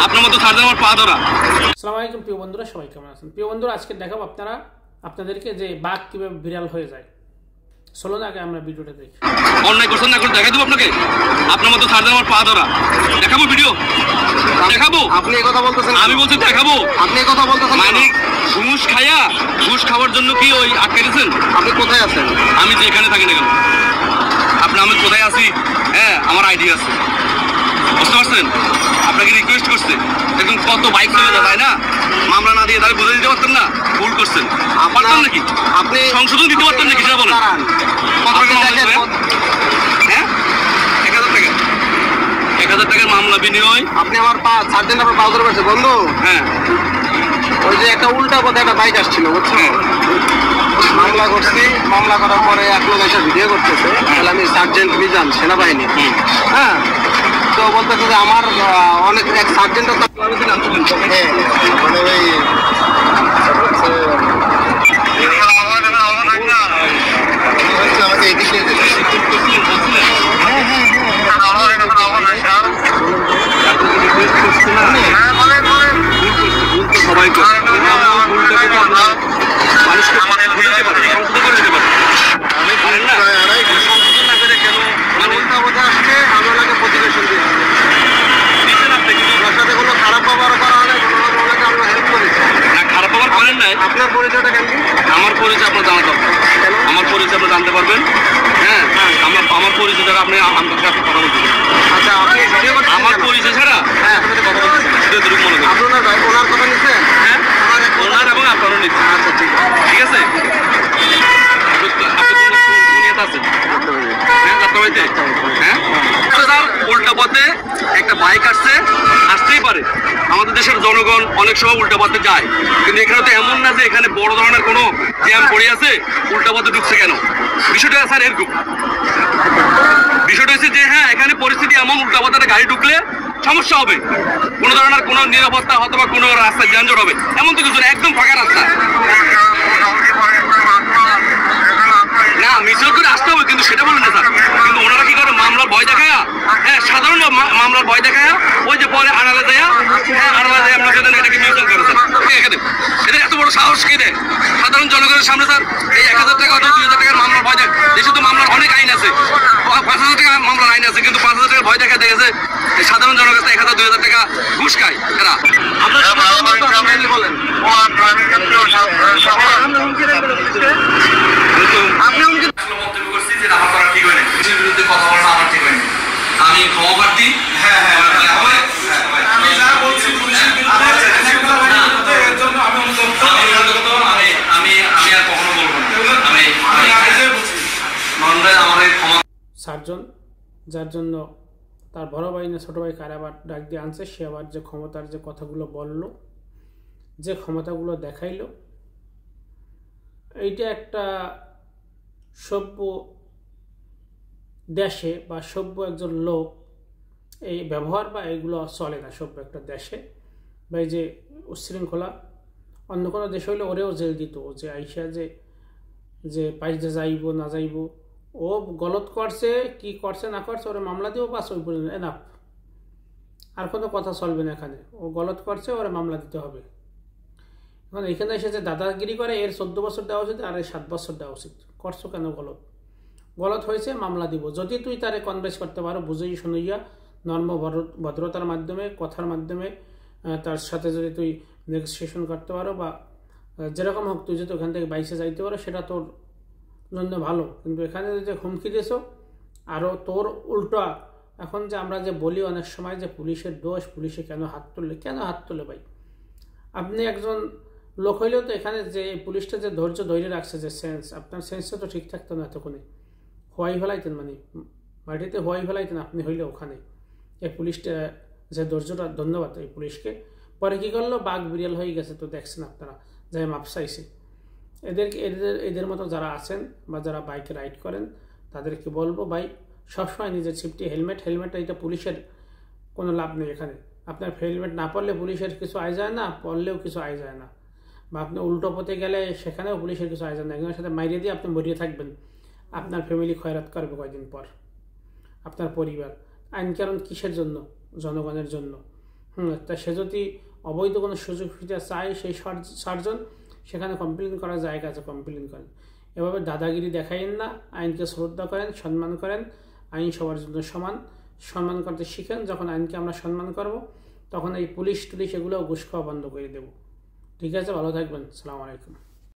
আপনার মতো সার্জন আমার পা ধরা। আসসালামু আলাইকুম প্রিয় বন্ধুরা, সবাই কেমন আছেন? প্রিয় বন্ধুরা, আজকে দেখাবো আপনাদেরকে যে বাঘ কিভাবে বিড়াল হয়ে যায়। চলুন আগে আমরা ভিডিওটা দেখি। অন্যায় করছেন না করে দেখাই দেবো আপনাকে। আপনার মতো সার্জন আমার পা ধরা। দেখাবো ভিডিও, দেখাবো। আপনি এই কথা বলতেছেন? আমি বলছি দেখাবো। আপনি এই কথা বলতেছেন মানে ঘুষ খাওয়ার জন্য কি ওই আটকে দিয়েছেন? আপনি কোথায় আছেন? আমি যে এখানে থাকি না কেন, আমি কোথায় আছি? হ্যাঁ, আমার আইডি আছে, বুঝতে পারছেন? আপনাকে রিকোয়েস্ট করছে, দেখুন কত বাইক চলে যায় না, মামলা না দিয়ে তাহলে বুঝে দিতে পারতেন না? ভুল করছেন, পারতেন নাকি? আপনি সংশোধন দিতে পারতেন নাকি সেটা বলেন। কত টাকা মামলা ছিল? হ্যাঁ, 1000 টাকার মামলা বিনিময়। আপনি আমার পা সার্জেন্ট আপনার পা ধরে পারছে বন্ধু। হ্যাঁ, ওই যে একটা উল্টা পথে একটা বাইক আসছিল, বুঝছো? মামলা করছি, মামলা করার পরে এক লোক এসে ভিডিও করতেছে, তাহলে আমি সার্জেন্ট মিজান, সেনাবাহিনী। হ্যাঁ, তো বলতেছে যে আমার অনেক এক সার্জেন্টও মানে ওই আমাকে এদিক দিয়ে সবাই মানুষকে বুঝতে পারে, সংশোধন করে দিতে পারে। আমি পারেন না, সংশোধন না করে কেন মানে উল্টা পথে আসছে, আমলাকে প্রতিবেশন দিয়ে দিচ্ছেন আপনি? কিন্তু ওনার সাথে কোনো খারাপ ব্যবহার করা হলে ওনাকে আমরা হেল্প করেছি। না, খারাপ ব্যবহার করেন নাই। আপনার পরিচয়টা কেন? আমার পরিচয় আপনার জানা দরকার। আমার পরিচয় আপনি জানতে পারবেন। হ্যাঁ, আমার পরিচয় ছাড়া আপনি আমার কাছে কথা বলছেন। আচ্ছা, আপনি ভিডিও করছেন আমার পরিচয় ছাড়া হ্যাঁ, আপনার সাথে কথা বলছেন। সেটা দুরূপ মনে করেন। আপনার ভাই ওনার কথা নিচ্ছেন? হ্যাঁ, ওনার এবং আপনারও নিচ্ছেন। আচ্ছা, ঠিক আছে। ঠিক আছে, আপনি কোন নিয়ত আছেন? হ্যাঁ, যাত্রাবাড়িতে। হ্যাঁ, স্যার, উল্টা পথে একটা বাইক আসতেই পারে। আমাদের দেশের জনগণ অনেক সময় উল্টা পথে যায়, কিন্তু এখানে তো এমন না যে এখানে বড় ধরনের কোনো জ্যাম পড়ে আছে, উল্টা পথে ঢুকছে কেন? বিষয়টা স্যার এরকম, বিষয়টা হচ্ছে যে হ্যাঁ, এখানে পরিস্থিতি এমন, উল্টা পথে গাড়ি ঢুকলে সমস্যা হবে, কোনো ধরনের কোনো নিরাপত্তা অথবা কোনো রাস্তায় যানজট হবে, এমন তো কিছু না, একদম ফাঁকা রাস্তা। না, মিছিল করে আসতে হবে, কিন্তু সেটা বলেন না স্যার। কিন্তু ওনারা কি করে? মামলার ভয় দেখায়। হ্যাঁ, সাধারণ মামলার ভয় দেখায়, ওই যে পরে আড়ালে যায়। হ্যাঁ, আড়ালে যায় আপনার সাথে এটাকে মিউচুয়াল করে স্যার। এদের এত বড় সাহস কে দেয় সাধারণ জনগণের সামনে স্যার? এই 1000 টাকা অথবা 2000 টাকার মামলার ভয় দেয়। দেশে তো মামলার অনেক আইন আছে, 5000 টাকা মামলার আইন আছে, কিন্তু 5000 টাকা ভয় দেখা দেখেছে সাধারণ জনগণের কাছে 1000 2000 টাকা ঘুষ খায় এরা। আপনার বলেন। আপনি মন্তব্য করছি যে আমার করা ঠিক হয়নি, পুলিশের বিরুদ্ধে কথা বলাটা আমার ঠিক হয়নি। আমি ক্ষমা প্রার্থী। আমি যা বলছি পুলিশের বিরুদ্ধে এর জন্য আমি আর কখনো বলবো না। আমার ক্ষমা। সার্জন, যার জন্য তার বড় ভাই না ছোটো ভাই কার আবার ডাক দিয়ে আনছে, সে আবার যে ক্ষমতার যে কথাগুলো বলল, যে ক্ষমতাগুলো দেখাইল, এইটা একটা সভ্য দেশে বা সভ্য একজন লোক এই ব্যবহার বা এইগুলো চলে না সভ্য একটা দেশে। বা এই যে উচ্ছৃঙ্খলা, অন্য কোনো দেশ হইলে ওরেও জেল দিত, যে আইসা যে পাইজে যাইব না যাইব, ও গলত করছে, কি করছে না করছে, ওরা মামলা দিব, বাস ওই পর্যন্ত এনাফ, আর কোনো কথা চলবে না এখানে। ও গলত করছে, ওরা মামলা দিতে হবে। এখন এখানে এসে যে দাদাগিরি করে, এর 14 বছর দেওয়া উচিত, আর এর 7 বছর দেওয়া উচিত। করছো কেন? গলত হয়েছে, মামলা দিব। যদি তুই তারে কনভেন্স করতে পারো, বুঝেই শুনিয়া নর্ম ভদ্রতার মাধ্যমে, কথার মাধ্যমে তার সাথে যদি তুই নেগোসিয়েশন করতে পারো, বা যেরকম হোক, তুই যদি ওখান থেকে বাইসে যাইতে পারো, সেটা তোর জন্য ভালো। কিন্তু এখানে যে হুমকি দিয়েছো, আরও তোর উল্টা। এখন যে আমরা যে বলি অনেক সময় যে পুলিশের দোষ, পুলিশে কেন হাত তোলে ভাই? আপনি একজন লোক হইলেও তো এখানে যে পুলিশটা যে ধৈর্য ধরে রাখছে, যে সেন্স, আপনার সেন্সটা তো ঠিক থাকতো না এতক্ষণে। হওয়াই ফেলাইতেন, মানে মাটিতে হওয়াই ফেলাইতেন আপনি হইলে ওখানে। এই পুলিশটা যে ধৈর্যটা, ধন্যবাদ এই পুলিশকে। পরে কী করলো? বাঘ বিড়াল হয়ে গেছে, তো দেখছেন আপনারা, যাই মাপ চাইছে। এদের মতো যারা আছেন বা যারা বাইকে রাইড করেন, তাদেরকে বলবো, ভাই সবসময় নিজের সেফটি, হেলমেট এটা পুলিশের কোনো লাভ নেই এখানে। আপনার হেলমেট না পরলে পুলিশের কিছু আয় যায় না, পরলেও কিছু আয় যায় না। বা আপনি উল্টো পথে গেলে সেখানেও পুলিশের কিছু আয় যায় না। একজনের সাথে মাইরে দিয়ে আপনি মরিয়ে থাকবেন, আপনার ফ্যামিলি খয়রাত করবে কয়েকদিন পর, আপনার পরিবার। আইন কারণ কিসের জন্য? জনগণের জন্য। তা সে যদি অবৈধ কোনো সুযোগ সুবিধা চায় সেই সার্জন, সেখানে কমপ্লেন করার জায়গা আছে, কমপ্লেন করেন। এভাবে দাদাগিরি দেখাইন না, আইনকে শ্রদ্ধা করেন, সম্মান করেন। আইন সবার জন্য সমান, সম্মান করতে শিখেন। যখন আইনকে আমরা সম্মান করব তখন এই পুলিশ টুলিশ এগুলোও ঘুষ খাওয়া বন্ধ করে দেব। ঠিক আছে, ভালো থাকবেন। আসসালামু আলাইকুম।